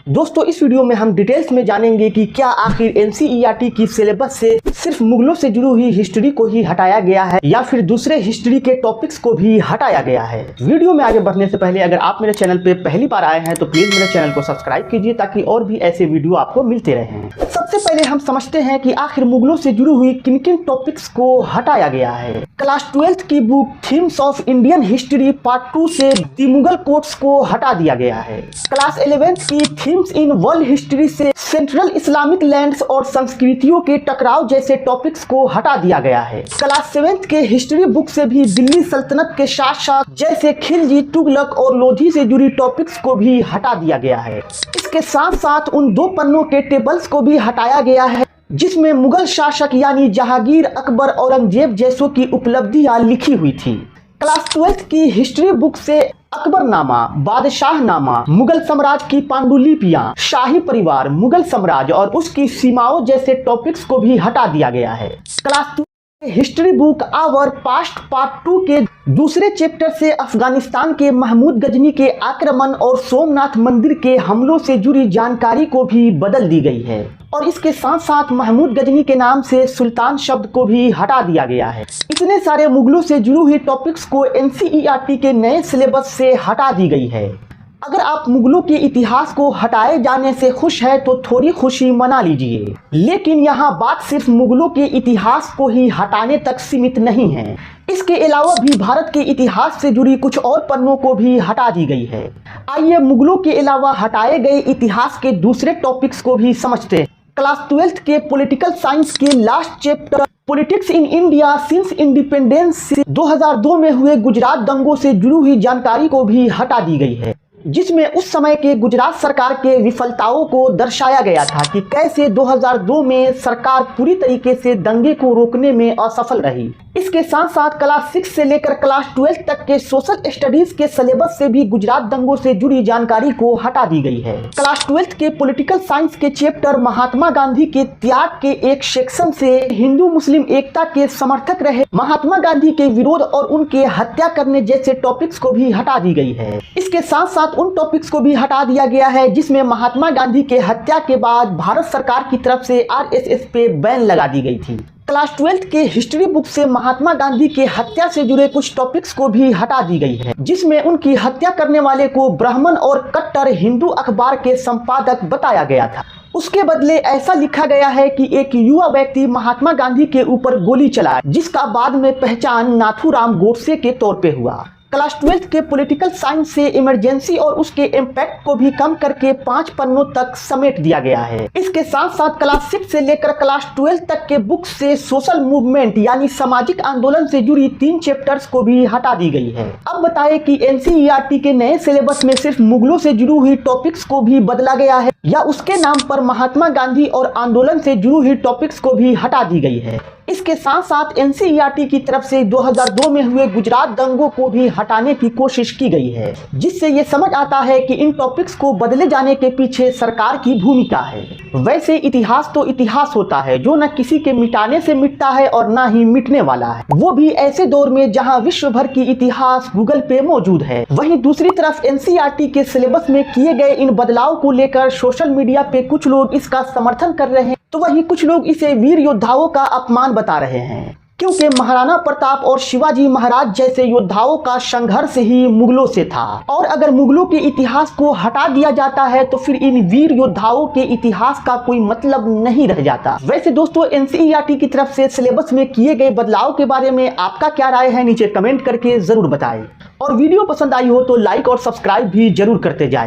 दोस्तों इस वीडियो में हम डिटेल्स में जानेंगे कि क्या आखिर एनसीईआरटी की सिलेबस से सिर्फ मुगलों से जुड़ी हुई हिस्ट्री को ही हटाया गया है या फिर दूसरे हिस्ट्री के टॉपिक्स को भी हटाया गया है। वीडियो में आगे बढ़ने से पहले अगर आप मेरे चैनल पे पहली बार आए हैं तो प्लीज मेरे चैनल को सब्सक्राइब कीजिए ताकि और भी ऐसे वीडियो आपको मिलते रहें। सबसे पहले हम समझते हैं कि आखिर मुगलों से जुड़ी हुई किन किन टॉपिक्स को हटाया गया है। क्लास 12th की book themes of Indian history part 2 से द मुगल कोर्ट्स को हटा दिया गया है। क्लास 11th की थीम्स इन वर्ल्ड हिस्ट्री से सेंट्रल इस्लामिक लैंड्स और संस्कृतियों के टकराव जैसे टॉपिक्स को हटा दिया गया है। क्लास 7th के हिस्ट्री बुक से भी दिल्ली सल्तनत के शासक जैसे खिलजी, तुगलक और लोधी से जुड़ी टॉपिक्स को भी हटा दिया गया है। इसके साथ साथ उन 2 पन्नों के टेबल्स को भी हटाया गया है जिसमें मुगल शासक यानी जहांगीर, अकबर, औरंगजेब जैसों की उपलब्धियां लिखी हुई थी। क्लास 12th की हिस्ट्री बुक से अकबरनामा, बादशाहनामा, मुगल साम्राज्य की पांडुलिपियां, शाही परिवार, मुगल साम्राज्य और उसकी सीमाओं जैसे टॉपिक्स को भी हटा दिया गया है। Class 2 history book our past part 2 के दूसरे चैप्टर से अफगानिस्तान के महमूद गजनी के आक्रमण और सोमनाथ मंदिर के हमलों से जुड़ी जानकारी को भी बदल दी गई है और इसके साथ साथ महमूद गजनी के नाम से सुल्तान शब्द को भी हटा दिया गया है। इतने सारे मुगलों से जुड़ी हुई टॉपिक्स को एनसीईआरटी के नए सिलेबस से हटा दी गई है। अगर आप मुगलों के इतिहास को हटाए जाने से खुश है तो थोड़ी खुशी मना लीजिए, लेकिन यहाँ बात सिर्फ मुगलों के इतिहास को ही हटाने तक सीमित नहीं है। इसके अलावा भी भारत के इतिहास से जुड़ी कुछ और पन्नों को भी हटा दी गई है। आइए मुगलों के अलावा हटाए गए इतिहास के दूसरे टॉपिक्स को भी समझते हैं। क्लास 12th के पॉलिटिकल साइंस के last chapter politics in India since independence से 2002 में हुए गुजरात दंगों से जुड़ी हुई जानकारी को भी हटा दी गई है, जिसमें उस समय के गुजरात सरकार के विफलताओं को दर्शाया गया था कि कैसे 2002 में सरकार पूरी तरीके से दंगे को रोकने में असफल रही। इसके साथ साथ क्लास 6 से लेकर क्लास 12 तक के सोशल स्टडीज के सिलेबस से भी गुजरात दंगों से जुड़ी जानकारी को हटा दी गई है। क्लास 12 के पॉलिटिकल साइंस के चैप्टर महात्मा गांधी के त्याग के एक सेक्शन से हिंदू मुस्लिम एकता के समर्थक रहे महात्मा गांधी के विरोध और उनके हत्या करने जैसे टॉपिक्स को भी हटा दी गई है। इसके साथ साथ उन टॉपिक्स को भी हटा दिया गया है जिसमें महात्मा गांधी के हत्या के बाद भारत सरकार की तरफ से आरएसएस पे बैन लगा दी गई थी। क्लास 12 के हिस्ट्री बुक से महात्मा गांधी के हत्या से जुड़े कुछ टॉपिक्स को भी हटा दी गई है, जिसमें उनकी हत्या करने वाले को ब्राह्मण और कट्टर हिंदू अखबार के संपादक बताया गया था। उसके बदले ऐसा लिखा गया है कि एक युवा व्यक्ति महात्मा गांधी के ऊपर गोली चलाया, जिसका बाद में पहचान नाथूराम गोडसे के तौर पे हुआ। क्लास 12 के पॉलिटिकल साइंस से इमरजेंसी और उसके इम्पैक्ट को भी कम करके 5 पन्नों तक समेट दिया गया है। इसके साथ साथ क्लास 6 से लेकर क्लास 12 तक के बुक से सोशल मूवमेंट यानी सामाजिक आंदोलन से जुड़ी 3 चैप्टर्स को भी हटा दी गई है। अब बताएं कि एनसीईआरटी के नए सिलेबस में सिर्फ मुगलों से जुड़ी हुई टॉपिक्स को भी बदला गया है या उसके नाम पर महात्मा गांधी और आंदोलन से जुड़ी हुई टॉपिक्स को भी हटा दी गई है। इसके साथ साथ एनसीईआरटी की तरफ से 2002 में हुए गुजरात दंगों को भी हटाने की कोशिश की गई है, जिससे ये समझ आता है कि इन टॉपिक्स को बदले जाने के पीछे सरकार की भूमिका है। वैसे इतिहास तो इतिहास होता है जो न किसी के मिटाने से मिटता है और न ही मिटने वाला है, वो भी ऐसे दौर में जहां विश्व भर की इतिहास गूगल पे मौजूद है। वहीं दूसरी तरफ एनसीईआरटी के सिलेबस में किए गए इन बदलाव को लेकर सोशल मीडिया पे कुछ लोग इसका समर्थन कर रहे हैं तो वहीं कुछ लोग इसे वीर योद्धाओं का अपमान बता रहे हैं, क्योंकि महाराणा प्रताप और शिवाजी महाराज जैसे योद्धाओं का संघर्ष ही मुगलों से था और अगर मुगलों के इतिहास को हटा दिया जाता है तो फिर इन वीर योद्धाओं के इतिहास का कोई मतलब नहीं रह जाता। वैसे दोस्तों एनसीईआरटी की तरफ से सिलेबस में किए गए बदलाव के बारे में आपका क्या राय है नीचे कमेंट करके जरूर बताएं और वीडियो पसंद आई हो तो लाइक और सब्सक्राइब भी जरूर करते जाएं।